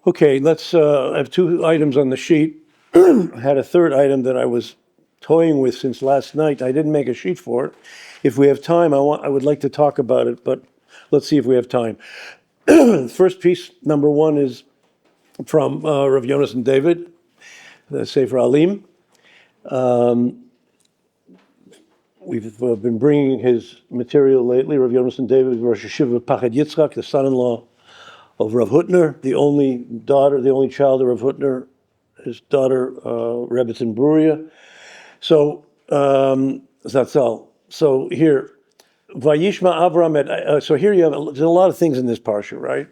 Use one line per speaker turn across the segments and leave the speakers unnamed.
Okay, let's I have two items on the sheet. I had a third item that I was toying with since last night. I didn't make a sheet for it. If we have time, I would like to talk about it, but let's see if we have time. First piece, number one, is from Rav Yonas and David, the Sefer Alim. We've been bringing his material lately. Rav Yonas and David, Rosh Hashiva Pachad Yitzchak, the son-in-law of Rav Hutner, the only child of Rav Hutner, his daughter, Rebbetzin Bruria. So, that's all. So here, Vayishma Avram, so here you have, there's a lot of things in this parsha, right?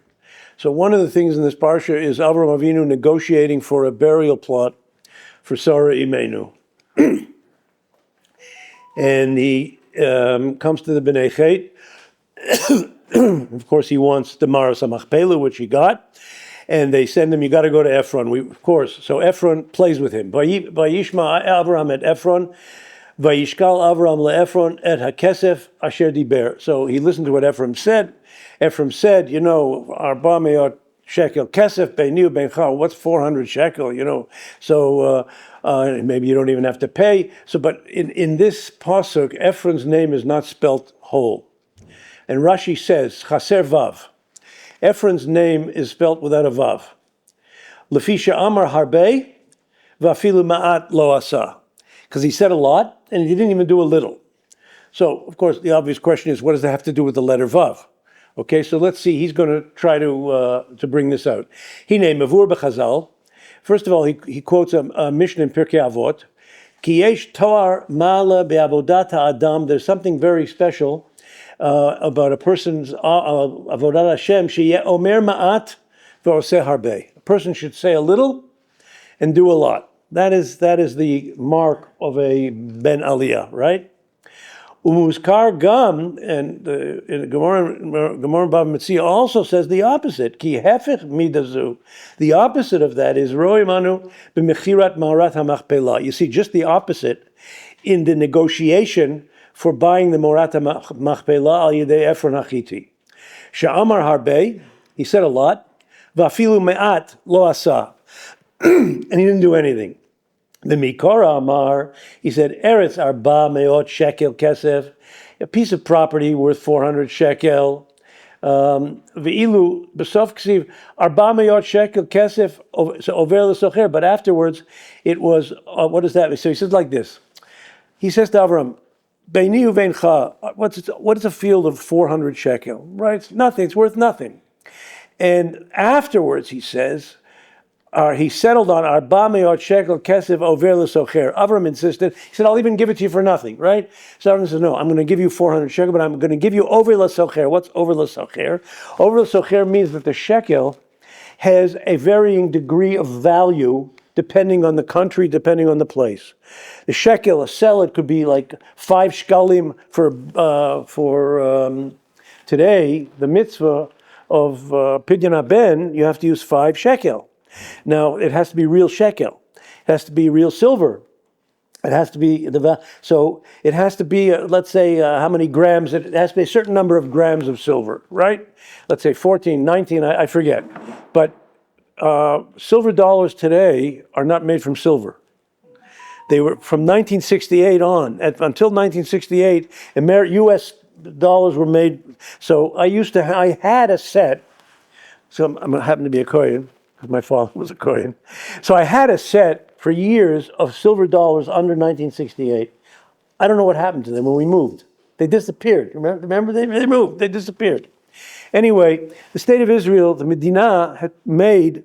So one of the things in this parsha is Avram Avinu negotiating for a burial plot for Sarah Imenu. And he comes to the Bnei Chet. Of course, he wants the Maras HaMachpelah, which he got. And they send him, you got to go to Ephron. Of course, so Ephron plays with him. Vayishma Avram et Ephron, Vayishkal Avram leEphron et HaKesef asher diber. So he listened to what Ephron said. Ephron said, Arba me'ot shekel kesef beinu beincha. What's 400 shekel? So maybe you don't even have to pay. So, but in this pasuk, Ephron's name is not spelt whole. And Rashi says, Chaser Vav. Ephron's name is spelt without a Vav. Lefisha Amar Harbe, Vafilu Ma'at Lo Asa. Because he said a lot, and he didn't even do a little. So, of course, the obvious question is, what does that have to do with the letter Vav? Okay, so let's see. He's going to try to bring this out. Hine Mavur B'Chazal. First of all, he quotes a Mishnah in Pirkei Avot. Ki yesh toar ma'ala be'avodat ha'adam. There's something very special about a person's avodat Hashem. Sheyeh omer ma'at ve'oseh harbe. A person should say a little and do a lot. That is the mark of a ben aliyah, right? Umuzkar gam, and the Gemara Bava Metzia also says the opposite. Ki hefech midazu. The opposite of that is roi manu b'mechirat ma'arat hamachpelah. You see, just the opposite in the negotiation for buying the Morat HaMachpelah al Yedei Ephron HaChiti. Sha'amar harbe, he said a lot. Vafilu me'at lo asa. And he didn't do anything. The Mikora Amar, he said, Eretz arba me'ot shekel kesef, a piece of property worth 400 shekel. Ve'ilu b'sof ksiv arba me'ot shekel kesef over l'socher. But afterwards, it was, what does that mean? So he says like this. He says to Avram, Beini uveincha, what is a field of 400 shekel? Right? It's nothing. It's worth nothing. And afterwards, he says, he settled on arba me'ot shekel kesef over l'socher. Avram insisted. He said, I'll even give it to you for nothing, right? So Avram says, no, I'm going to give you 400 shekel, but I'm going to give you over l'socher. What's over l'socher? Over l'socher means that the shekel has a varying degree of value depending on the country, depending on the place. The shekel, a sellet, could be like 5 shkalim for today, the mitzvah of Pidyon HaBen, you have to use 5 shekel. Now, it has to be real shekel. It has to be real silver. It has to be, it has to be, let's say, how many grams, it has to be a certain number of grams of silver, right? Let's say 14, 19, I forget. But silver dollars today are not made from silver. They were from 1968 on. Until 1968, U.S. dollars were made. So I had a set. So I happen to be a Kohen, because my father was a Kohen. So I had a set for years of silver dollars under 1968. I don't know what happened to them when we moved. They disappeared. Remember they moved. They disappeared. Anyway, the state of Israel, the Medina, had made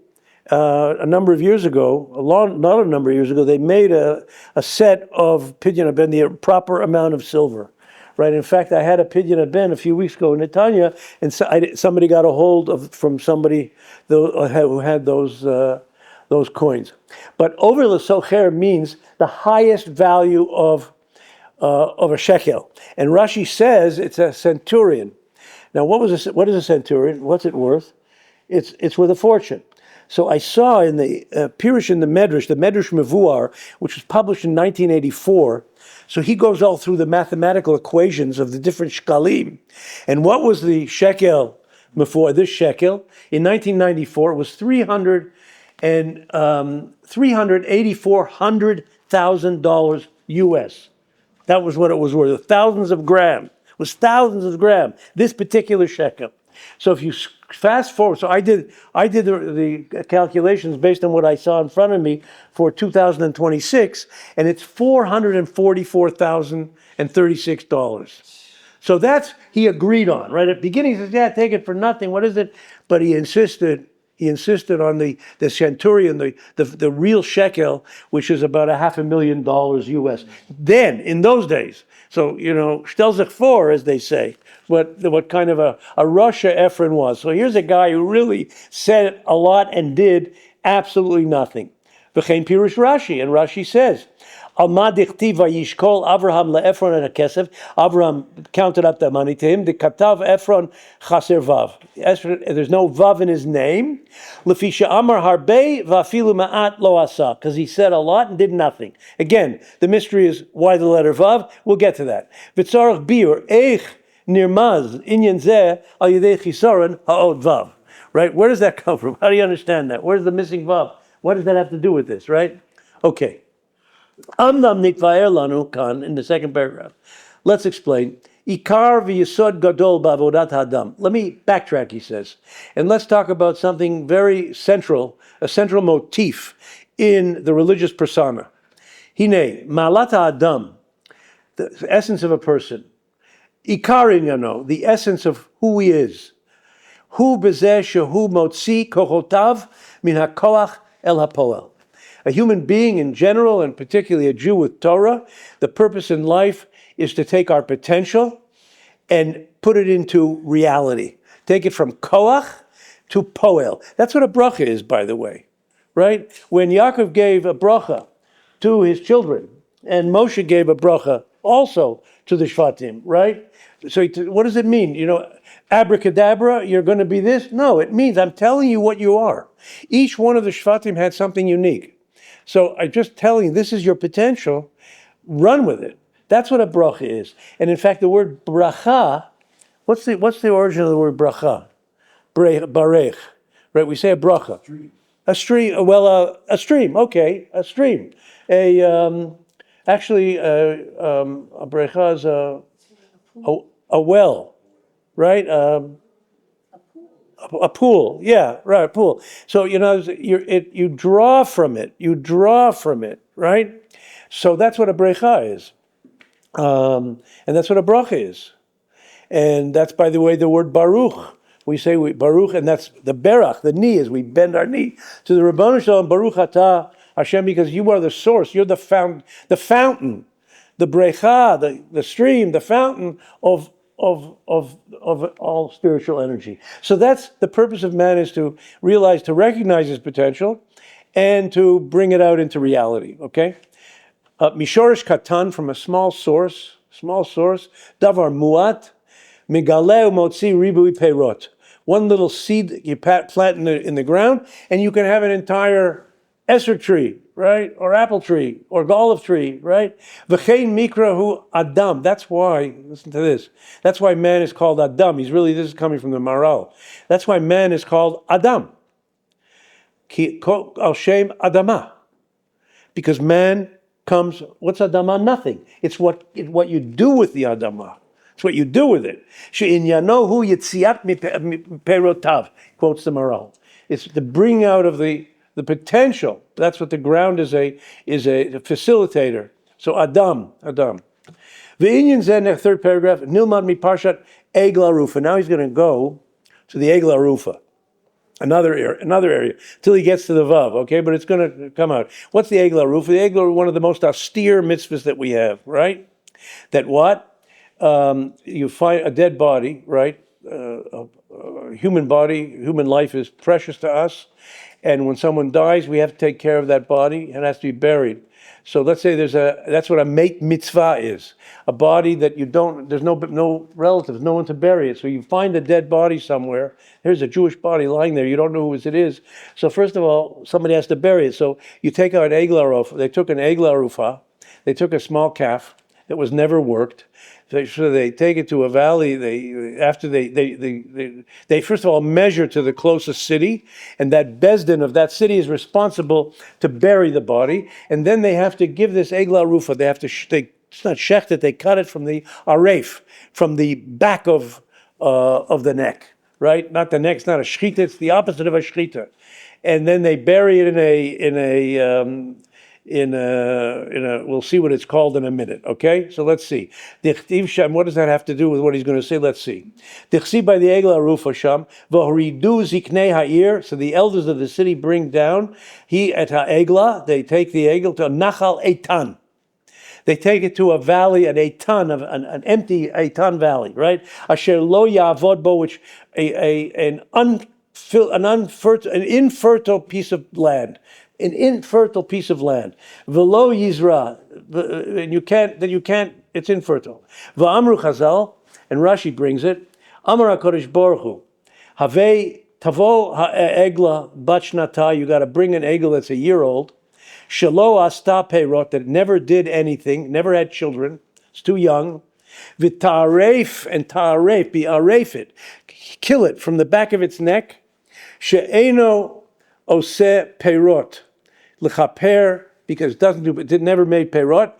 a number of years ago, not a number of years ago, they made a set of Pidyon HaBen, the proper amount of silver. Right. In fact, I had a Pidyon HaBen a few weeks ago in Netanya, and somebody got a hold of from somebody who had those coins. But over l'socher means the highest value of a shekel, and Rashi says it's a centurion. Now, what is a centurion? What's it worth? It's worth a fortune. So I saw in the Pirush in the Medrash Mevuar, which was published in 1984. So he goes all through the mathematical equations of the different shkalim. And what was the shekel before this shekel. In 1994, it was $384,000 US. That was what it was worth. Thousands of grams. It was thousands of grams. This particular shekel. So if you fast forward, so I did the calculations based on what I saw in front of me for 2026, and it's $444,036. So that's, he agreed on, right? At the beginning he says, yeah, take it for nothing. What is it? But he insisted on the centurion, the real shekel, which is about $500,000 US. Then, in those days, so, stel sich vor, as they say, what kind of a Russia Ephron was. So here's a guy who really said a lot and did absolutely nothing. V'chein pirush Rashi, and Rashi says, Alma dichtiv vayishkol Avraham leEphron et hakesef. Avraham counted up the money to him. The katav Ephron chaser vav. There's no vav in his name. Lefisha amar harbe vafilu ma'at lo asa. Because he said a lot and did nothing. Again, the mystery is why the letter vav. We'll get to that. V'tzarach biur eich nirmaz inyan zeh al yedei chisaron ha'od vav. Right? Where does that come from? How do you understand that? Where's the missing vav? What does that have to do with this, right? Okay. Amnam nitvaer lanu kan, in the second paragraph. Let's explain. Ikar v'yesod gadol ba'avodat hadam. Let me backtrack, he says. And let's talk about something very central, a central motif in the religious persona. Hine, ma'alata adam, the essence of a person. Ikar inyano, the essence of who he is. Hu bezeh shehu motzi kochotav min hakoach el hapoel. A human being in general, and particularly a Jew with Torah, the purpose in life is to take our potential and put it into reality. Take it from koach to poel. That's what a bracha is, by the way, right? When Yaakov gave a bracha to his children, and Moshe gave a bracha also to the Shvatim, right? So what does it mean? Abracadabra, you're going to be this? No, it means I'm telling you what you are. Each one of the Shvatim had something unique. So I'm just telling you, this is your potential. Run with it. That's what a bracha is. And in fact, the word bracha, what's the origin of the word bracha? Barech, right? We say a bracha. A stream. Well, a stream. Okay, a stream. Actually, a bracha is a well, right? A pool, yeah, right, a pool. So, you draw from it, right? So that's what a brecha is. And that's what a bracha is. And that's, by the way, the word Baruch. We say Baruch, and that's the berach, the knee, as we bend our knee to the Rabbanu Shalom, Baruch atah Hashem, because you are the source, you're the fountain, the brecha, the stream, the fountain of all spiritual energy. So that's the purpose of man, is to realize, to recognize his potential and to bring it out into reality, okay? Mishorish katan, from a small source, davar muat, migaleu motzi ribui peirot. One little seed you plant in the ground, and you can have an entire Esser tree, right? Or apple tree, or olive tree, right? V'chein mikrahu Adam. That's why, listen to this. That's why man is called Adam. This is coming from the Maral. That's why man is called Adam. Ki al shem Adama. Because man comes, what's Adama? Nothing. It's what you do with the Adama. It's what you do with it. She'inyanohu yitziat perotav, quotes the Maral. It's the bringing out of the potential. That's what the ground is a facilitator. So Adam. The Inyan Zen, third paragraph, Nilmad mi Parshat Egla Rufa. Now he's going to go to the Egla Rufa, another area, till he gets to the Vav, okay? But it's going to come out. What's the Egla Rufa? The Egla are one of the most austere mitzvahs that we have, right? That what? You find a dead body, right? A human body, human life is precious to us. And when someone dies, we have to take care of that body, and it has to be buried. So let's say that's what a mate mitzvah is. A body that there's no relatives, no one to bury it. So you find a dead body somewhere. There's a Jewish body lying there. You don't know whose it is. So first of all, somebody has to bury it. So you take out an egla rufa. They took an egla rufa. They took a small calf, that was never worked. So they take it to a valley. They first of all measure to the closest city, and that Bezdin of that city is responsible to bury the body. And then they have to give this Egla Rufa. They have to. It's not shechted. They cut it from the aref, from the back of the neck, right? Not the neck. It's not a shchita. It's the opposite of a shchita. And then they bury it we'll see what it's called in a minute, okay? So let's see. What does that have to do with what he's going to say? Let's see. By the Egla Rufa Sham, V'horidu Ziknei Ha'ir, so the elders of the city bring down, et Ha'egla, they take the Egel to Nachal Eitan. They take it to a valley, an empty Eitan valley, right? Asher lo ya'avod bo, which an infertile piece of land. An infertile piece of land. V'lo yizra, and you can't, it's infertile. V'amru Chazal, and Rashi brings it, Amar HaKadosh Baruch Hu, Havei tavo ha'egla bat shnata, you got to bring an egel that's a year old, shelo asta peirot, that never did anything, never had children, it's too young, v'ta'aref, and ta'aref, be aref it, kill it from the back of its neck, she'eno oseh peirot, l'chaper, because it never made peirot,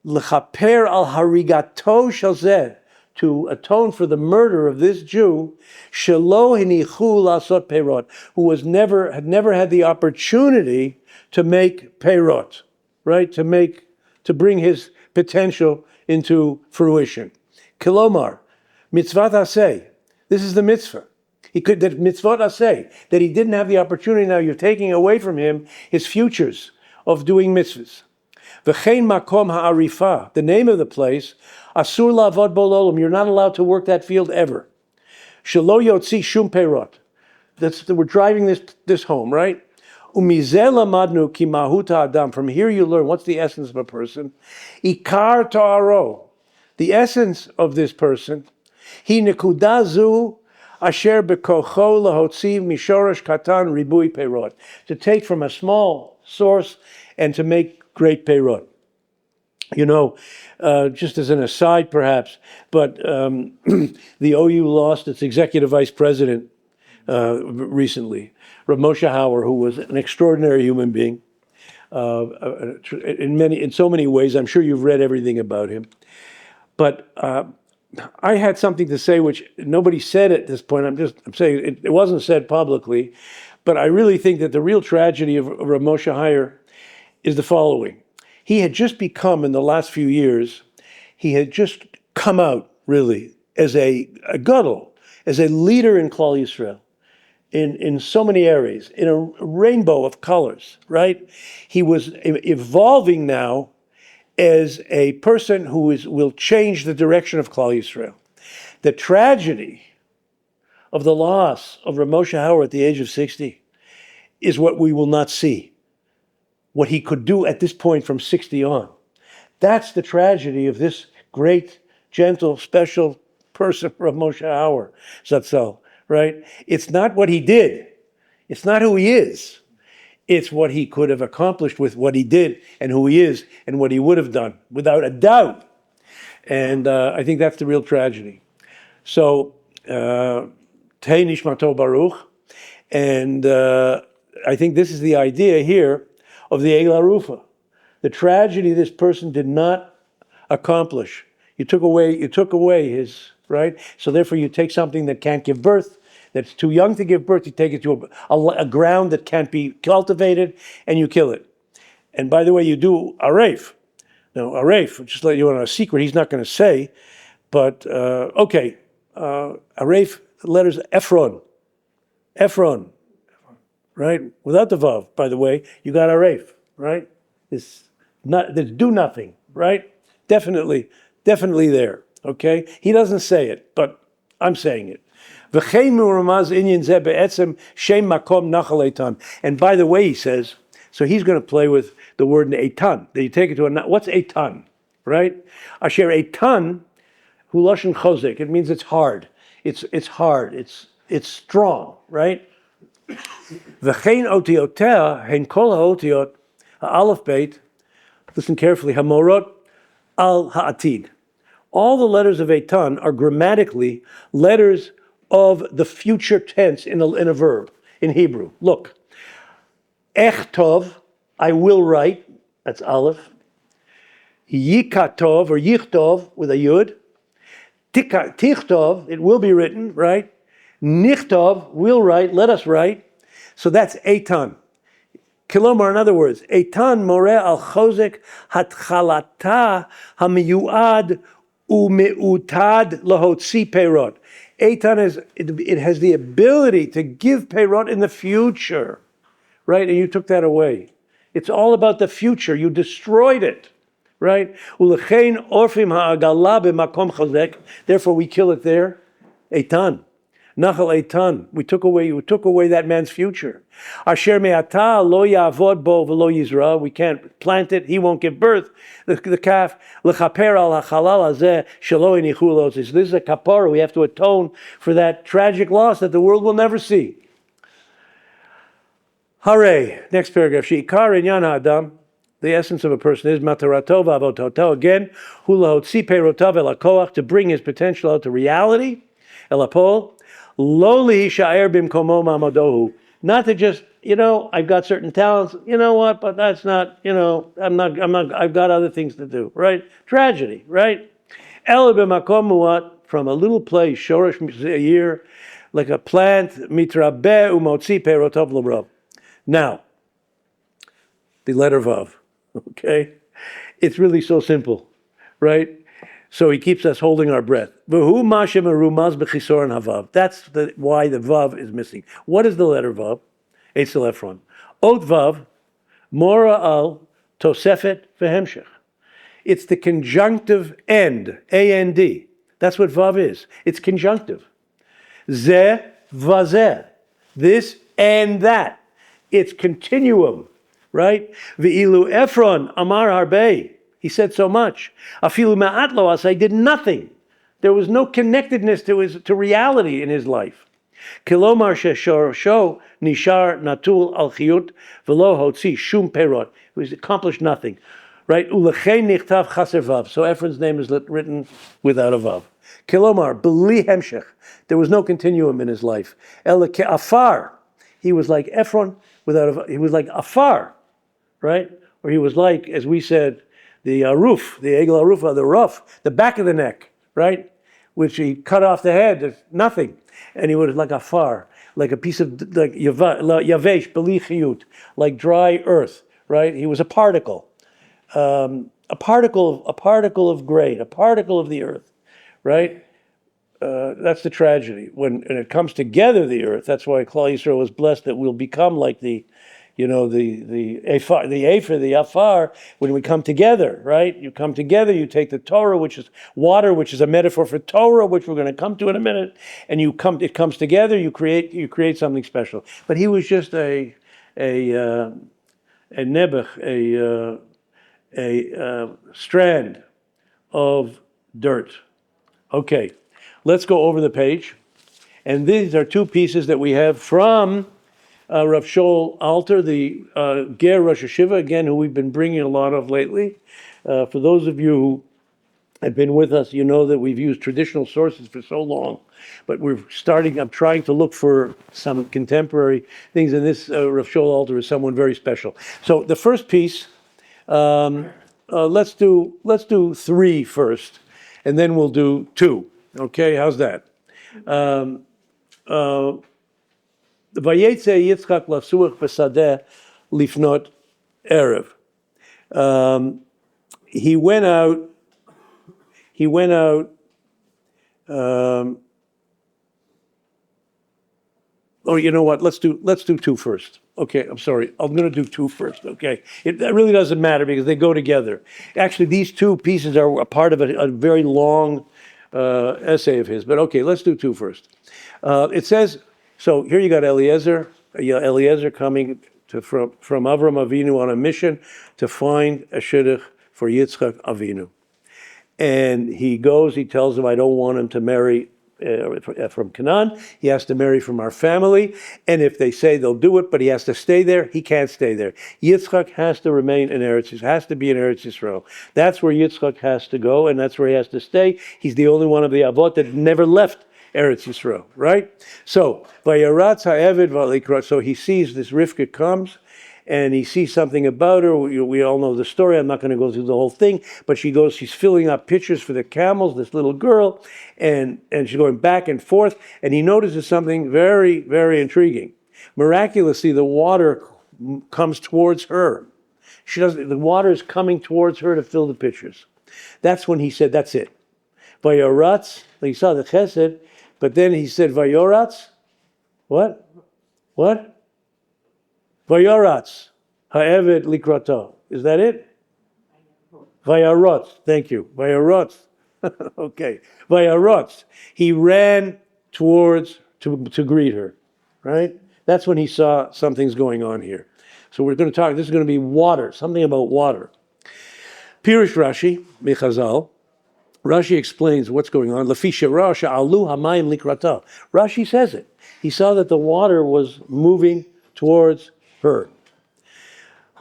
l'chaper al harigato shalzeh, to atone for the murder of this Jew, shelo hinichu lasot peirot, who had never had the opportunity to make peirot, right? To bring his potential into fruition. Kilomar, mitzvah aseh. This is the mitzvah. That mitzvot aseh, that he didn't have the opportunity. Now you're taking away from him his futures of doing mitzvahs. V'chein makom ha'arifa, the name of the place, asur la'avod bo l'olam, you're not allowed to work that field ever. Shelo yotzi shum peirot. We're driving this home, right? Umizeh lamadnu ki mahuta adam. From here you learn what's the essence of a person. Ikar ta'aro, the essence of this person. Hi nekudazu asher bekocho lahotziv mishorosh katan ribui peirot, to take from a small source and to make great peirot. You know, just as an aside perhaps, but the OU lost its executive vice president recently, Rav Moshe Hauer, who was an extraordinary human being in so many ways. I'm sure you've read everything about him. But I had something to say which nobody said at this point. I'm saying it wasn't said publicly, but I really think that the real tragedy of Rav Moshe Hauer is the following. He had just become, in the last few years, he had just come out, really, as a gadol, as a leader in Klal Yisrael, in so many areas, in a rainbow of colors, right? He was evolving now as a person who will change the direction of Klal Yisrael. The tragedy of the loss of Rav Moshe Hauer at the age of 60 is what we will not see. What he could do at this point from 60 on. That's the tragedy of this great, gentle, special person, Rav Moshe Hauer, Zatzal, right? It's not what he did. It's not who he is. It's what he could have accomplished with what he did and who he is and what he would have done, without a doubt. And I think that's the real tragedy. So, Tehei Nishmato Baruch. And I think this is the idea here of the Egla Rufa. The tragedy this person did not accomplish. You took away his, right? So therefore you take something that can't give birth, that's too young to give birth, you take it to a ground that can't be cultivated, and you kill it. And by the way, you do aref. Now, aref, just to let you know a secret, he's not going to say, but aref, letters Ephron, right? Without the vav, by the way, you got aref, right? This do nothing, right? Definitely there, okay? He doesn't say it, but I'm saying it. And by the way, he says, so he's going to play with the word eitan. That you take it to what's eitan, right? Asher eitan, hu lashon chozek. It means it's hard. It's hard. It's strong, right? V'chein otiotea hen kol haotiot ha'alef beit. Listen carefully. Hamorot al ha'atid. All the letters of Eitan are grammatically letters of the future tense in a verb in Hebrew. Look, Echtov, I will write, that's Aleph. Yikatov or Yichtov with a Yud. Tichtov, it will be written, right? Nichtov, will write, let us write. So that's Eitan. Kilomar, in other words, Eitan more al chozek hatchalata hamiyuad umeutad lahotzi peirot. Eitan it has the ability to give peirot in the future, right? And you took that away. It's all about the future. You destroyed it, right? Ulechein orfim ha'agala b'makom chozek. Therefore, we kill it there. Eitan. Nachal Eitan, you took away that man's future. Asher me'ata lo ya'avod bo v'lo yizra, we can't plant it, he won't give birth. The calf, l'chaper al ha'chalal hazeh shelo inichu lo. This is a kapara, we have to atone for that tragic loss that the world will never see. Hare, next paragraph, she'ikar inyan ha'adam, the essence of a person is matarato v'avototo, again, hu lahotzi peirotav el hakoach, to bring his potential out to reality, el hapol, lowly sha'er bimkomo mamadohu. Not to just, I've got certain talents, you know what, but that's not, I've got other things to do, right? Tragedy, right? El b'makom muat, from a little place, shorish a year, like a plant, mitrabe umotzi perotov l'rov. Now, the letter Vav, okay? It's really so simple, right? So he keeps us holding our breath. That's why the Vav is missing. What is the letter Vav? Eitzel Ephron. Ot Vav, Mora al Tosefet v'hemshech. It's the conjunctive end, A-N-D. That's what Vav is. It's conjunctive. Ze vazeh. This and that. It's continuum, right? V'ilu Ephron amar harbei. He said so much. Afilu ma'at lo asay, did nothing. There was no connectedness to reality in his life. Kilomar sheshorosho nishar natul al chiyut v'lo hotzi shum perot. He accomplished nothing, right? Ulechein nichtav chaser vav. So Ephron's name is written without a vav. Kilomar b'li hemshech. There was no continuum in his life. El afar. He was like Ephron without a vav. He was like afar, right? Or he was like, as we said, the roof, the egel arufa, the rough, the back of the neck, right? Which he cut off the head, there's nothing. And he was like a far, like a piece of, like yavesh, belichiyut, like dry earth, right? He was a particle of grain, a particle of the earth, right? That's the tragedy. When it comes together, the earth, that's why Klal Yisrael was blessed that we'll become like the Ephah, the Afar, when we come together, right? You come together, you take the Torah, which is water, which is a metaphor for Torah, which we're going to come to in a minute, and it comes together, you create something special. But he was just a nebuch, a strand of dirt. Okay, let's go over the page. And these are two pieces that we have from Rav Shaul Alter, the Ger Rosh Hashiva, again, who we've been bringing a lot of lately. For those of you who have been with us, you know that we've used traditional sources for so long, but I'm trying to look for some contemporary things, and this Rav Shaul Alter is someone very special. So the first piece, let's do 3 first, and then we'll do 2. Okay, how's that? Vayetze Yitzchak lasuach b'sadeh lifnot erev. He went out. Oh, you know what? Let's do 2 first. Okay, I'm sorry. I'm going to do 2 first. Okay, that really doesn't matter because they go together. Actually, these 2 pieces are a part of a very long essay of his. But okay, let's do 2 first. It says. So here you got Eliezer coming from Avram Avinu on a mission to find a shidduch for Yitzchak Avinu. And he tells him, I don't want him to marry from Canaan. He has to marry from our family. And if they say they'll do it, but he has to stay there, he can't stay there. Yitzchak has to remain in Eretz Yisrael, has to be in Eretz Yisrael. That's where Yitzchak has to go, and that's where he has to stay. He's the only one of the Avot that never left Eretz Yisrael, right? So, Vayaratz ha'eved v'alikra. So he sees this Rivka comes, and he sees something about her. We all know the story. I'm not going to go through the whole thing, but she's filling up pitchers for the camels, this little girl, and she's going back and forth, and he notices something very, very intriguing. Miraculously, the water comes towards her. The water is coming towards her to fill the pitchers. That's when he said, that's it. Vayoratz, he saw the chesed, but then he said, Vayoratz, what? Vayoratz, ha'eved likrato. Is that it? Vayarotz, thank you. Vayarotz. Okay. Vayarotz. He ran towards to greet her, right? That's when he saw something's going on here. So we're going to talk, this is going to be water, something about water. Pirush Rashi, Mechazal. Rashi explains what's going on. Rashi says it. He saw that the water was moving towards her.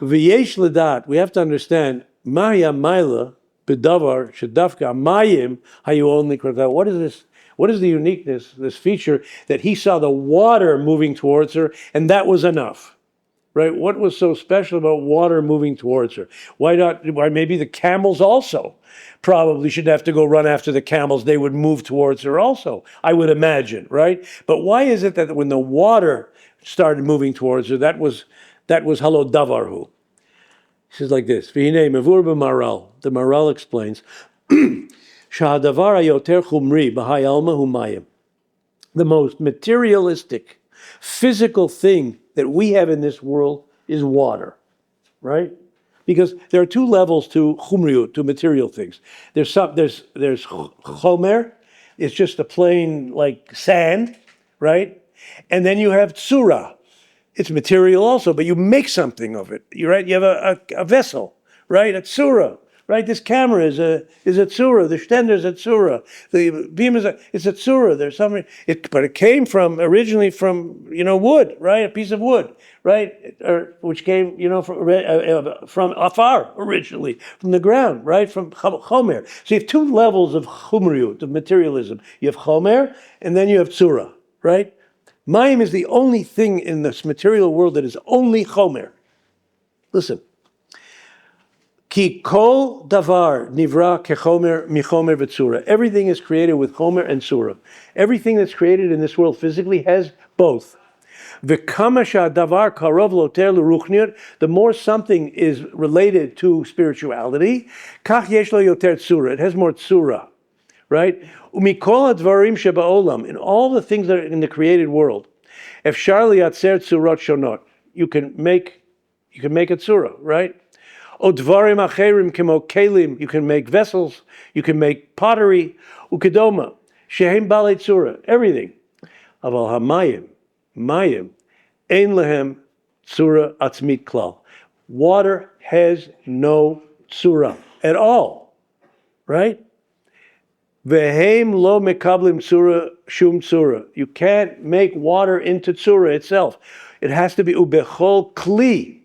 V'yesh ledat, we have to understand, Maya Maila Bedavar Shadafka Mayim Hayuon Likrata. What is this? What is the uniqueness, this feature that he saw the water moving towards her, and that was enough? Right? What was so special about water moving towards her? Why maybe the camels also probably should have to go run after the camels. They would move towards her also, I would imagine, right? But why is it that when the water started moving towards her, that was halo davarhu? He says like this, V'hinei mevur b'maral. The Maral explains, Shahadavar hayoter chumri b'hai alma hu mayim. The most materialistic, physical thing that we have in this world is water, right? Because there are two levels to chumriut, to material things. There's chomer, it's just a plain like sand, right? And then you have tzura, it's material also, but you make something of it. You right? You have a vessel, right? A tzura. Right, this camera is a tzura. The stender is a tzura. The beam is a tzura. There's something. But it came originally from wood, right? A piece of wood, right? Which came from afar originally, from the ground, right? From chomer. So you have two levels of chumriut, of materialism. You have chomer, and then you have tzura, right? Mayim is the only thing in this material world that is only chomer. Listen. Ki kol davar nivra kechomer michomer v'tzura. Everything is created with chomer and tzura. Everything that's created in this world physically has both. V'kama sha'davar karov loter l'ruchniut. The more something is related to spirituality, kach yesh lo yoter tzura. It has more tzura, right? Umikol advarim sheba'olam. In all the things that are in the created world, efshar liyatzer tzurot shonot. You can make a tzura, right? Odvarim acherim kemo kelim. You can make vessels. You can make pottery. Ukedoma shehem balei tzura. Everything. Aval hamayim, ein lehem tzura atzmit klal. Water has no tzura at all, right? Vehem lo mekablim tzura shum tzura. You can't make water into tzura itself. It has to be ubechol kli,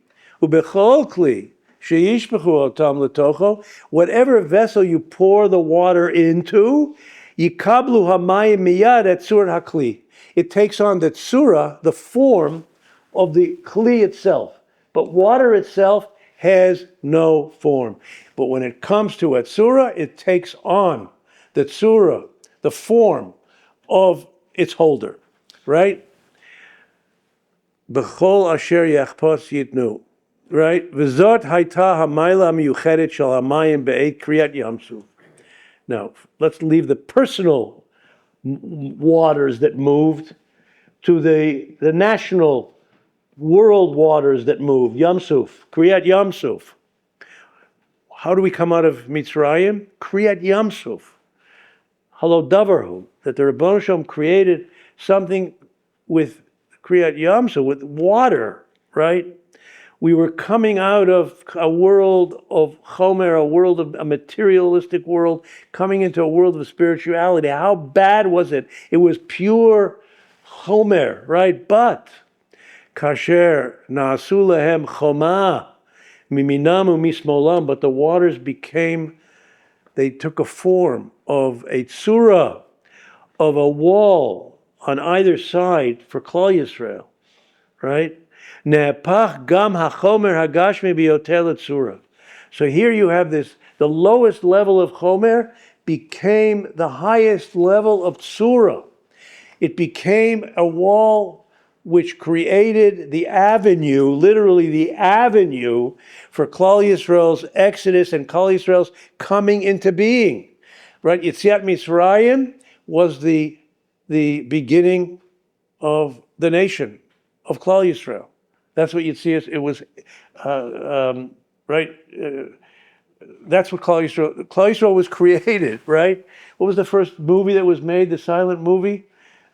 whatever vessel you pour the water into, yikablu hamayim miyad et tzur hakli. It takes on the tzura, the form of the kli itself. But water itself has no form. But when it comes to a tzura, it takes on the tzura, the form of its holder, right? B'chol asher yachpos yitnu. Right? V'zot hayta hamayla miyuchedet shel hamayim be'et kriyat yamsuf. Now, let's leave the personal waters that moved to the national world waters that moved. Yamsuf, kriyat yamsuf. How do we come out of Mitzrayim? Kriyat yamsuf. Halo davarhu. That the Rebbeinu Shalom created something with kriyat yamsuf, with water, right? We were coming out of a world of Chomer, a materialistic world, coming into a world of spirituality. How bad was it? It was pure Chomer, right? But kasher na'asu lahem choma miminam umismolam, but the waters they took a form of a tzura, of a wall on either side for Klal Yisrael, right? Ne'apach gam hachomer hagashmi biyoter l'tzura. So here you have this, the lowest level of chomer became the highest level of tzura. It became a wall which created the avenue, literally the avenue, for Klal Yisrael's exodus and Klal Yisrael's coming into being. Right? Yetziat Mitzrayim was the beginning of the nation of Klal Yisrael. That's what you'd see. It was right. That's what Klal Yisrael was created. Right. What was the first movie that was made? The silent movie.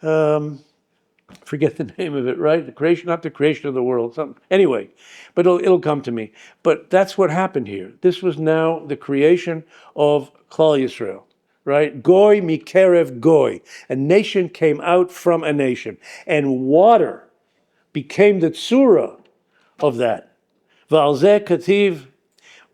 Forget the name of it. Right. The creation, not the creation of the world. Something. Anyway, but it'll come to me. But that's what happened here. This was now the creation of Klal Yisrael. Right? Goy mikerev goy. A nation came out from a nation. And water became the tzura of that. V'alzeh kativ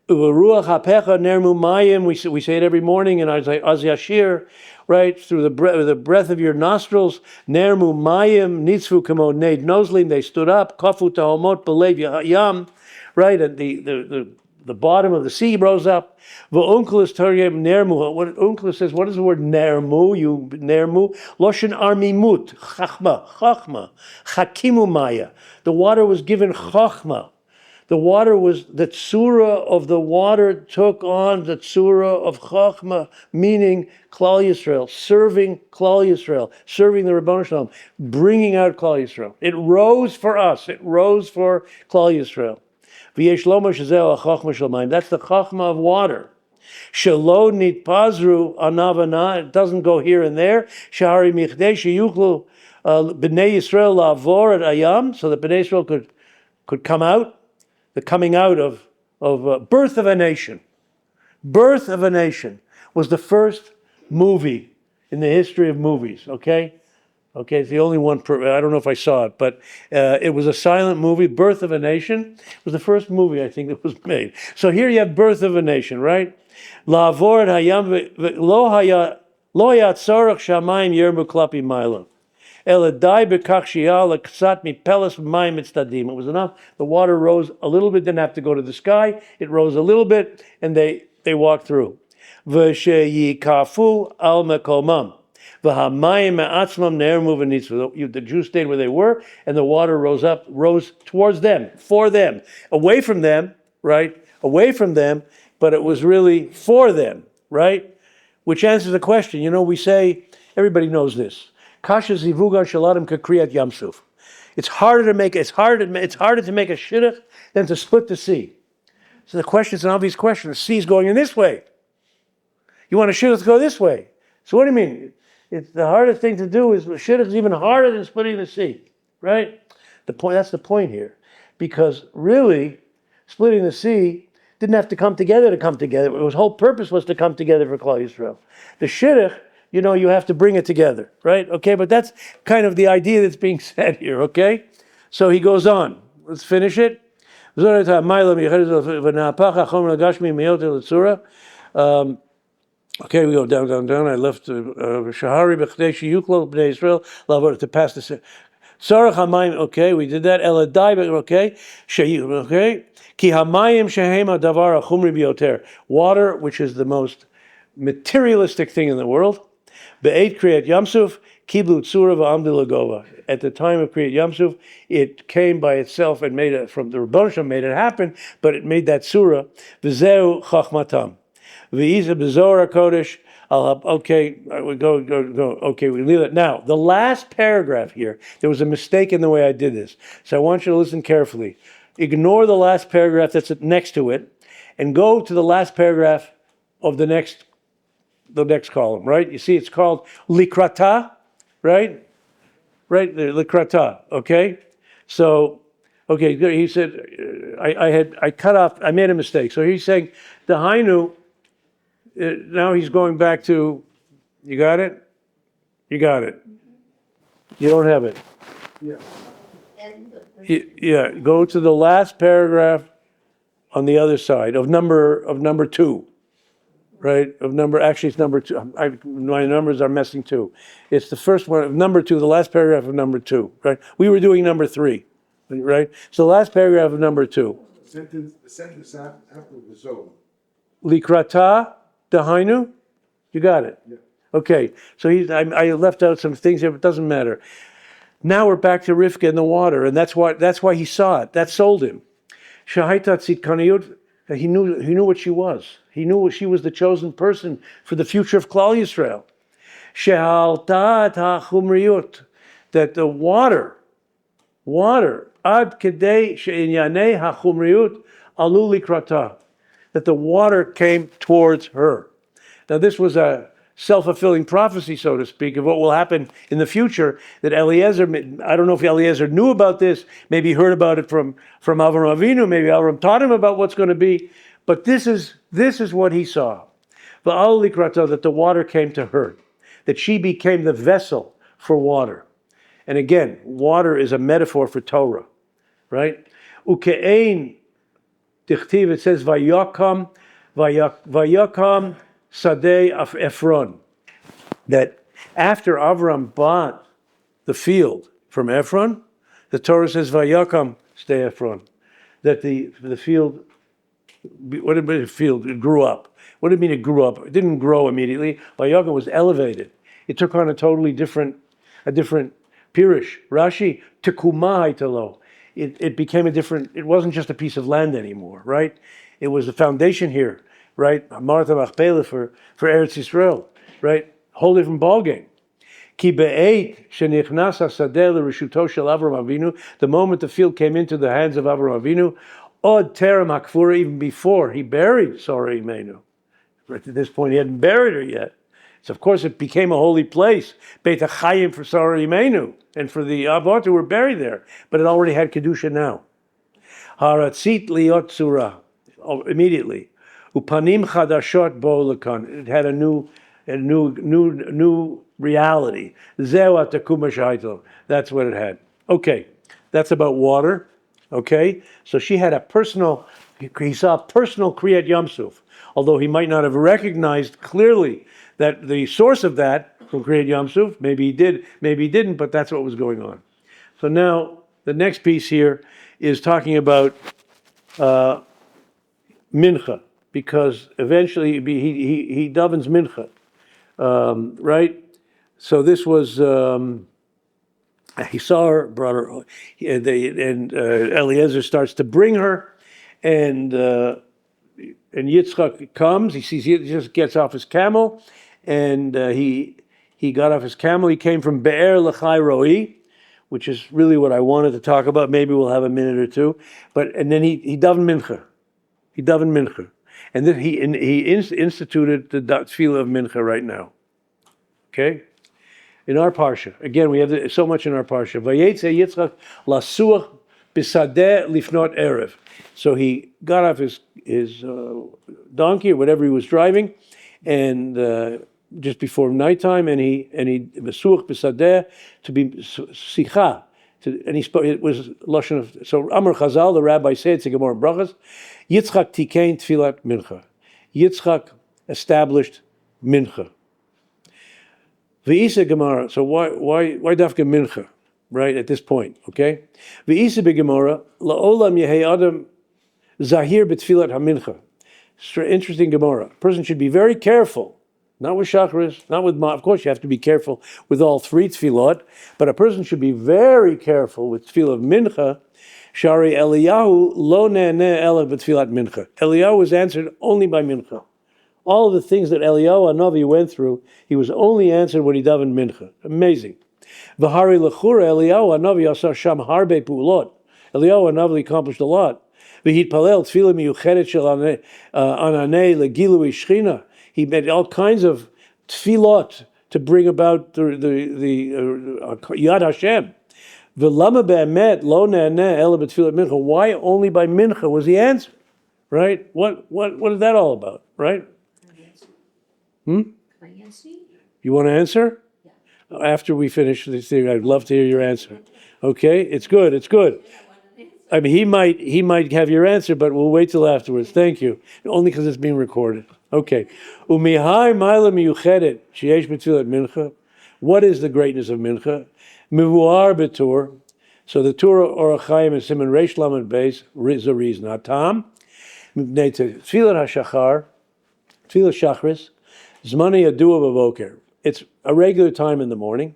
u'ruach hapecha nermu mayim. We say it every morning in Az Yashir, right? Through the breath of your nostrils, nermu mayim nitzvu kamo neid nozlim. They stood up. Kafu tahomot belev yam. Right? And the bottom of the sea rose up. V'unkelis targem nermu. What Unkelis says, what is the word nermu? You nermu. Loshen armimut. Chachma. Chakimu maya. The water was given chachma. The water was, the tzura of the water took on the tzura of chachma, meaning Klal Yisrael, serving Klal Yisrael, serving the Ribono Shel Olam, bringing out Klal Yisrael. It rose for us. It rose for Klal Yisrael. That's the chachma of water. Shelo nitpazru anavana. It doesn't go here and there. Shahari michdei sheyuchlu b'nei Yisrael lavor at ayam, so that b'nei Yisrael could come out. The coming out of birth of a nation. Birth of a nation was the first movie in the history of movies. Okay, it's the only one. I don't know if I saw it, but it was a silent movie. Birth of a Nation was the first movie I think that was made. So here you have Birth of a Nation, right? La'avor et hayam lo yatzorach shamayim yermu klapi ma'ila. It was enough. The water rose a little bit, didn't have to go to the sky. It rose a little bit, and they walked through. V'sheyikafu al mekomam. The Jews stayed where they were, and the water rose towards them, for them, away from them, right? Away from them, but it was really for them, right? Which answers the question. We say, everybody knows this. Kasha zivuga shaladim kakriyat yamsuf. It's harder to make a shidduch than to split the sea. So the question is an obvious question. The sea is going in this way. You want a shidduch to go this way. So what do you mean? It's the hardest thing to do is shidduch is even harder than splitting the sea, right? That's the point here, because really, splitting the sea didn't have to come together. Its whole purpose was to come together for Klal Yisrael. The shidduch, you have to bring it together, right? Okay, but that's kind of the idea that's being said here, okay? So he goes on. Let's finish it. Okay, we go down. I left Shahari b'chdei sheyuklo b'nei Yisrael to pass the Sarach hamayim. Okay, we did that. Eladai, okay, okay. Ki hamayim shehem hadavar hachumri bioter. Water, which is the most materialistic thing in the world. Be'et kriyat yamsuf kiblu tzura v'amdu lagova. At the time of kriyat yamsuf, it came by itself and from the Ribono Shel Olam made it happen, but it made that tzura. V'zeu chachmatam. V'yiza b'zohar kodesh. Okay, we go. Okay, we leave it. Now, the last paragraph here, there was a mistake in the way I did this. So I want you to listen carefully. Ignore the last paragraph that's next to it, and go to the last paragraph of the next column, right? You see it's called likrata, right? Right, likrata, okay? So, Okay, good. He said, I cut off, I made a mistake. So he's saying, the Hainu, now he's going back to, you got it? You got it. You don't have it.
Yeah.
Yeah, go to the last paragraph on the other side of number 2. Right? Actually it's number 2. My numbers are messing too. It's the first one of number 2, the last paragraph of number 2, right? We were doing number 3, right? So the last paragraph of number 2.
The sentence after the zone.
Likrata dahainu? You got it.
Yeah.
Okay, so I left out some things here, but it doesn't matter. Now we're back to Rivka in the water, and that's why he saw it. That sold him. Shahaita tzidkaniyut, he knew what she was. He knew she was the chosen person for the future of Klal Yisrael. Shehalta hachumriyut, that the water, ad kedei she'inyanei hachumriyut alu likrata, that the water came towards her. Now this was a self-fulfilling prophecy, so to speak, of what will happen in the future, that Eliezer, I don't know if Eliezer knew about this, maybe he heard about it from Avram Avinu, maybe Avram taught him about what's going to be, but this is what he saw. That the water came to her, that she became the vessel for water. And again, water is a metaphor for Torah, right? Uke'ein dichtiv, it says, Vayakam Sadeh of Ephron, that after Avram bought the field from Ephron, the Torah says, Vayakam Sadeh Ephron, that the field, what did it mean, field? It grew up. What did it mean it grew up? It didn't grow immediately. Vayakam was elevated. It took on a different pirish. Rashi, Tekuma Haitalo. It became it wasn't just a piece of land anymore, right? It was the foundation here. Right, Martha Machpelah for Eretz Yisrael, right? Whole different ballgame. Ki be'eit shenichnas hasadeh l'rishuto shel Avram Avinu, the moment the field came into the hands of Avram Avinu, od terem hakfura, even before he buried Sarah Imenu. Right, at this point, he hadn't buried her yet. So of course, it became a holy place, Beit HaChayim for Sarah Imenu, and for the Avot who were buried there. But it already had kedusha now. Haratzit liot tzura, immediately. Upanim chadashot bo lekan. It had a new reality. Zeu atakuma shaitel. That's what it had. Okay, that's about water. Okay, so he saw a personal Kriyat Yamsuf, although he might not have recognized clearly that the source of that from Kriyat Yamsuf. Maybe he did, maybe he didn't, but that's what was going on. So now the next piece here is talking about mincha. Because eventually he davens mincha, right? So this was he saw her, brought her, and Eliezer starts to bring her, and Yitzchak comes. He sees, he just gets off his camel, and he got off his camel. He came from Be'er L'chai Roi, which is really what I wanted to talk about. Maybe we'll have a minute or two, and then he davened mincha. He davened mincha. And then he instituted the tefillah of mincha right now. Okay? In our parsha. Again, we have so much in our parsha. Vayetze Yitzchak lasuach b'sadeh lifnot erev. So he got off his donkey or whatever he was driving, and just before nighttime, and he b'suach b'sadeh, to be sicha. And he spoke. It was lashon of. So Amar Chazal, the rabbi said, it's a Gemara in Brachas, Yitzchak tikein tfilat mincha. Yitzchak established mincha. V'isa Gemara. So why dafka mincha? Right at this point, okay. V'isa beGemara laolam yehei adam zahir b'tfilat hamincha. Interesting Gemara. A person should be very careful. Not with Shacharis, not with of course you have to be careful with all 3 tefillot, but a person should be very careful with tefillah of mincha. Shari Eliyahu lo ne'neh ela b'tfilat mincha. Eliyahu was answered only by mincha. All of the things that Eliyahu Hanavi went through, he was only answered when he davened mincha. Amazing. V'hari lechura Eliyahu Hanavi asa sham harbe pu'ulot. Eliyahu Hanavi accomplished a lot. V'hit palel tefillah miyuchedet shel ananei legilui shchina. He made all kinds of tefillot to bring about the Yad Hashem. V'lama be'emet lo ne'aneh ela b'tfilat mincha. Why only by mincha was he answered? Right? What is that all about? Right?
Can I answer?
You want to answer?
Yeah.
After we finish this thing, I'd love to hear your answer. Okay? It's good. It's good. I mean, he might have your answer, but we'll wait till afterwards. Thank you. Only because it's being recorded. Okay. Umihai ma'ila miyuchedet sheyesh b'tfilat mincha. What is the greatness of mincha? Mivuar b'tur. So the Torah Orach Chaim is Siman Reish Lamed Beis is a reason. Hatam mipnei tfilat hashachar, tfilat shachris, zmani yadua b'voker. It's a regular time in the morning.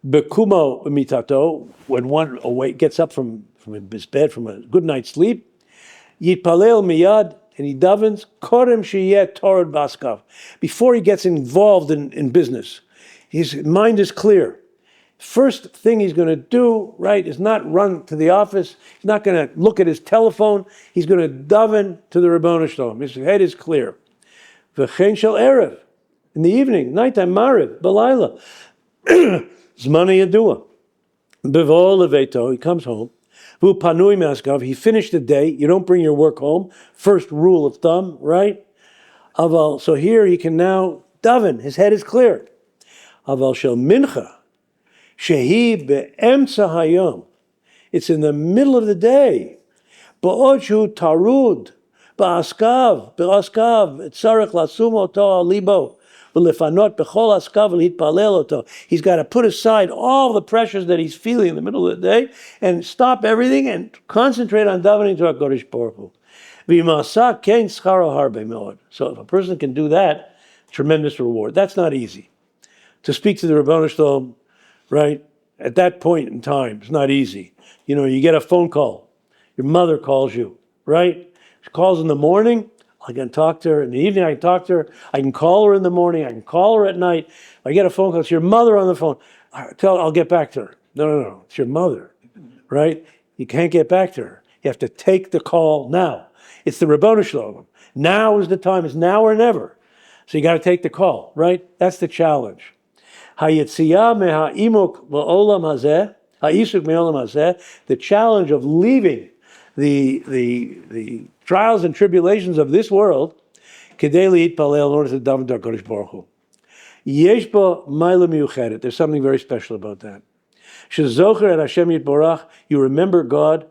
Bekumo mitato, when one gets up from his bed from a good night's sleep. Yitpalel miyad, and he davens korem sheyeh torah baskav. Before he gets involved in business, his mind is clear. First thing he's going to do, right, is not run to the office. He's not going to look at his telephone. He's going to daven to the Ribbono Shel Olam. His head is clear. V'chein shel erev, in the evening, nighttime, mariv, balayla. Zmani yadua. B'vo leveto, he comes home. V'u panui me'askav, he finished the day. You don't bring your work home. First rule of thumb, right? Aval, so here he can now daven. His head is clear. Aval shel mincha. Shehi be'emtza hayom. It's in the middle of the day. Ba'od shu tarud, ba'askav, tzarech lasum oto al libo, v'lefanot b'chol askav v'litpalel oto. He's got to put aside all the pressures that he's feeling in the middle of the day and stop everything and concentrate on davening to HaKadosh Baruch Hu. V'imasa kein scharo harbe meod. So if a person can do that, tremendous reward. That's not easy. To speak to the Ribbono Shel Olam, right? At that point in time, it's not easy. You know, you get a phone call. Your mother calls you, right? She calls in the morning. I can talk to her. In the evening, I can talk to her. I can call her in the morning. I can call her at night. I get a phone call. It's your mother on the phone. I'll get back to her. No. It's your mother, right? You can't get back to her. You have to take the call now. It's the Ribbono Shel Olam. Now is the time. It's now or never. So you got to take the call, right? That's the challenge. The challenge of leaving the trials and tribulations of this world, in order to daven to HaKadosh Baruch Hu. There's something very special about that. You remember God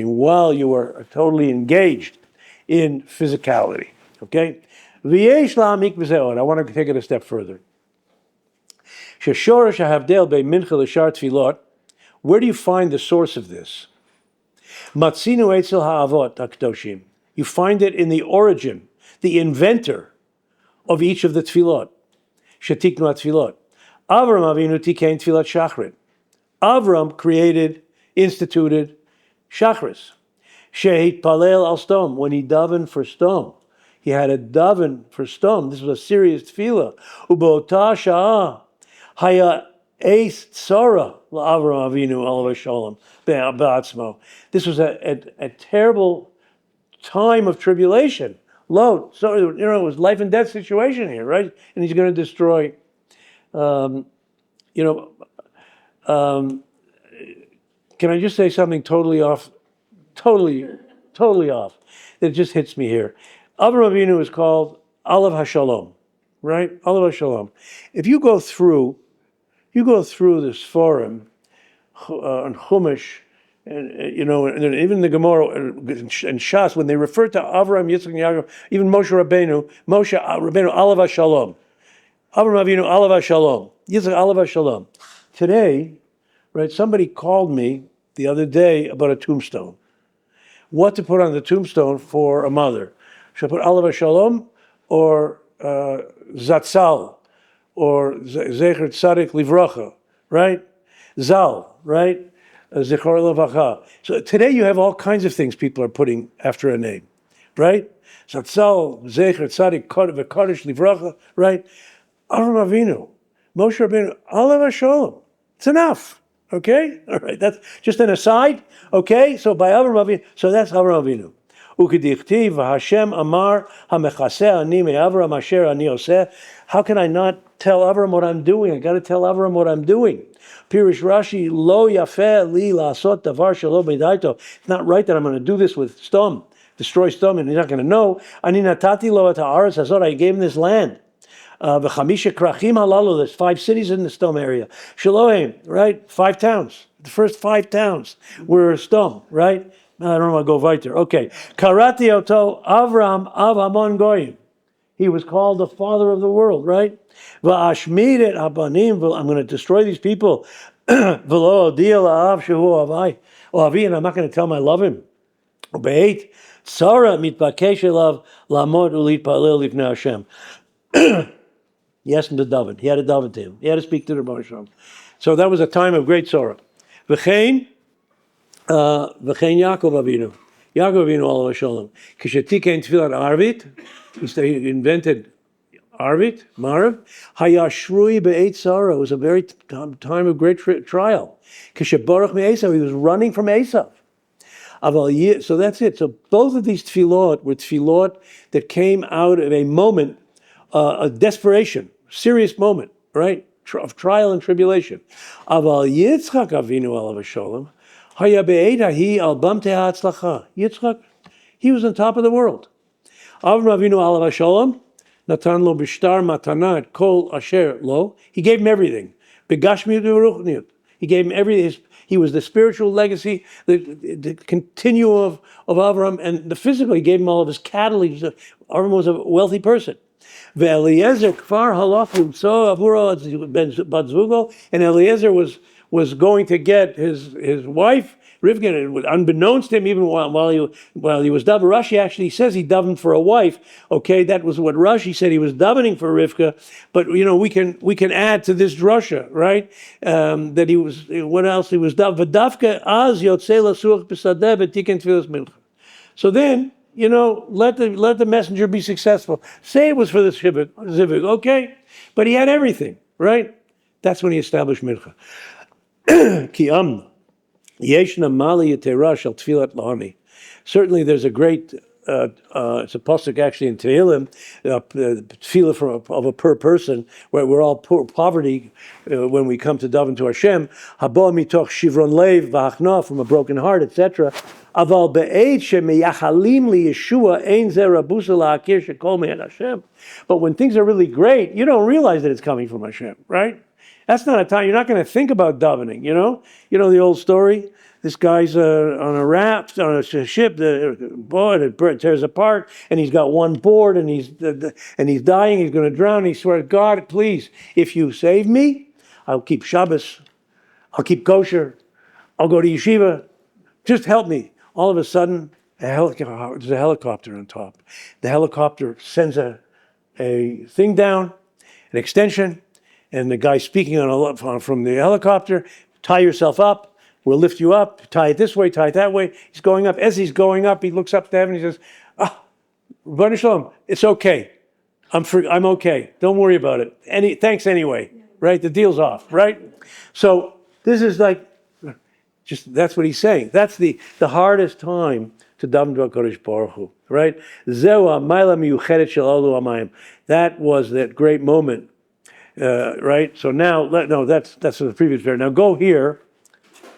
while you are totally engaged in physicality. Okay? I want to take it a step further. Where do you find the source of this? You find it in the origin, the inventor of each of the tefillot. Avram Avinu tikein tefillat shachrit. Avram instituted shachris. Shehit palel al stom, when he davened for stom. He had a daven for stom. This was a serious tefillah. Ubota sha'ah haya eis tzara la'avram avinu alav shalom be'atzmo. This was a terrible time of tribulation. So it was life and death situation here, right? And he's going to destroy. Can I just say something totally off? Totally off. It just hits me here. Avraham Avinu is called Alav HaShalom, right? Alav HaShalom. If you go through this forum on Chumash, and even the Gemara and Shas, when they refer to Avraham, Yitzchak, and Yaakov, even Moshe Rabbeinu, Alav HaShalom. Avraham Avinu, Alav HaShalom. Yitzchak, Alav HaShalom. Today, right, somebody called me the other day about a tombstone. What to put on the tombstone for a mother? Should I put Alav HaShalom or Zatzal or Zecher Tzadik Livracha, right? Zal, right? Zechor Levacha. So today you have all kinds of things people are putting after a name, right? Zatzal, Zecher Tzadik V'Kadosh Livracha, right? Avraham Avinu, Moshe Rabbeinu, Alav HaShalom. It's enough. Okay? All right. That's just an aside. Okay? So by Avraham Avinu, so that's Avraham Avinu. Ukedichtiv Hashem Amar Hamechaseh Ani Me'Avram Asher Ani Oseh. How can I not tell Avram what I'm doing. I got to tell Avram what I'm doing. Pirish Rashi, lo yafeh li la'asot davar shelo b'daito. It's not right that I'm going to do this with Stom, destroy Stom, and he's not going to know. Ani natati lo et ha'aretz hazot. I gave him this land. V'chamisha krachim halalu. There's 5 cities in the Stom area. Sheloim, right? 5 towns. The first 5 towns were Stom, right? I don't know. I'll go weiter. Okay. Karati oto Avram av Hamon goyim. He was called the father of the world, right? V'ashmid et habanim. I'm going to destroy these people. V'lo odiya la'av shehu avai. Avi, and I'm not going to tell him I love him. Beit tzara mitbakesh elav lamod ulitpalel lifnei Hashem. He asked him to daven. He had to daven to him. He had to speak to the Baruch. So that was a time of great sorrow. V'chein Yaakov Avinu. Yaakov Avinu alav shalom. Kishetikein tefillat arvit. He invented arvit, marav. Hayashrui be'eit sarah. It was a very time of great trial. Kishebarach me'esav. He was running from Esav. So that's it. So both of these tefillot were tefillot that came out of a moment, a desperation, serious moment, right? Of trial and tribulation. Aval Yitzchak Avinu alav shalom. Yitzchak, he was on top of the world. Avram Avinu alav shalom, natan lo b'shtar matana et kol asher lo. He gave him everything. Begashmiut u'ruchniut. He gave him everything. He was the spiritual legacy, the continuum of Avram, and the physical. He gave him all of his cattle. Avram was a wealthy person. Ve'Eliezer kfar halafu so avuro ben bat zvugo, and Eliezer was going to get his wife Rivka, unbeknownst to him, even while he was davening. Rashi actually says he davened for a wife. Okay, that was what Rashi said. He was davening for Rivka, but we can add to this drasha, right? That he was, what else he was davening. Az yotzei lasuach b'sadeh v'tiken tefillas mincha. So then, let the messenger be successful. Say it was for the zivug, okay? But he had everything, right? That's when he established mincha. Ki amna. Yeshna mali yetera shel tfilat lahani. Certainly there's a great, it's a pasuk actually in Tehillim, tefillah of a per person, where we're all poor, poverty when we come to daven to Hashem. Habo mitoch shivron lev v'achna, from a broken heart, etc. Aval be'ed shemeyachalim li Yeshua ein zeh rabusa la'akir shekol me'ed Hashem. But when things are really great, you don't realize that it's coming from Hashem, right? That's not a time, you're not going to think about davening, You know the old story? This guy's on a raft, on a ship, it tears apart, and he's got one board, and he's dying, he's going to drown, he swears, God, please, if you save me, I'll keep Shabbos, I'll keep kosher, I'll go to yeshiva, just help me. All of a sudden, there's a helicopter on top. The helicopter sends a thing down, an extension, and the guy speaking from the helicopter, tie yourself up, we'll lift you up, tie it this way, tie it that way. He's going up. As he's going up, he looks up to heaven, he says, Rabbi Shalom, it's okay. I'm okay. Don't worry about it. Thanks anyway, right? The deal's off, right? So this is that's what he's saying. That's the hardest time to daven to HaKadosh Baruch Hu, right? Zeu ha'mayla miyuchedet shel olu hamayim. That was that great moment, right? So now, that's the previous paragraph. Now go here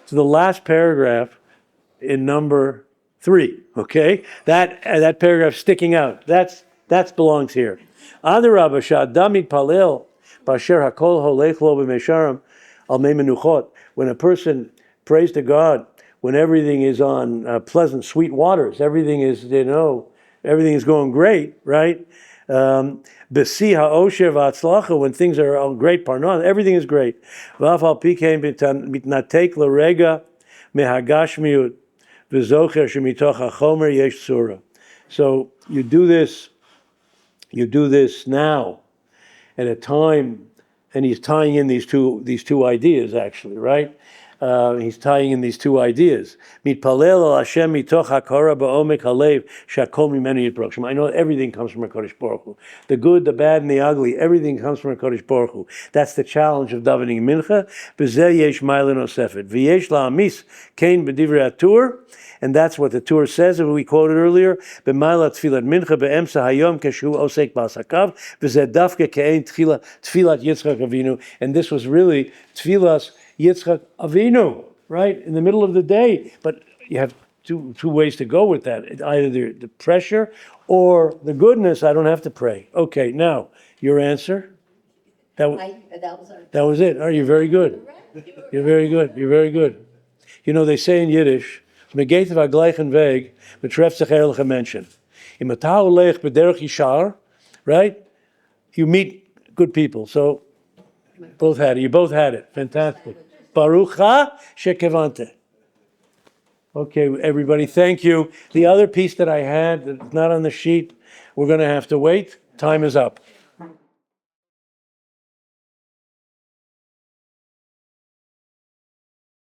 to the last paragraph in number 3, okay? That paragraph sticking out. That belongs here. Adarabba sha'adam yitpalel b'asher hakol holech lo b'mesharim al mei menuchot. When a person prays to God, when everything is on pleasant, sweet waters, everything is, everything is going great, right? B'si ha'osher v'atzlacha, when things are on great parnas, everything is great. V'af al pikein mitnatek l'rega mehagashmiut v'zocher shemitoch hachomer yesh tzura. So you do this now, at a time, and he's tying in these two ideas actually, right? He's tying in these two ideas. Mitpalel al Hashem mitoch hakara ba'omek halev shakol mimenu yitbarach. I know everything comes from HaKadosh Baruch Hu. The good, the bad, and the ugly, everything comes from HaKadosh Baruch Hu. That's the challenge of davening mincha. B'zeh yesh ma'ila nosefet. V'yesh la'amis kein b'divrei HaTorah. And that's what the TORAH says, and we quoted earlier. B'mayla tfilat mincha be'emsa hayom keshu osek b'asakav v'zeh dafke ke'ein tfilat Yitzchak Avinu. And this was really tfilas Yitzchak Avinu, right, in the middle of the day. But you have two ways to go with that. Either the pressure or the goodness. I don't have to pray. Okay, now, your answer? That was it. Oh, you're very good. You're very good. You're very good. You know, they say in Yiddish, right? You meet good people. So both had it. You both had it. Fantastic. Baruch shekevante. Okay, everybody, thank you. The other piece that I had that's not on the sheet, we're going to have to wait. Time is up.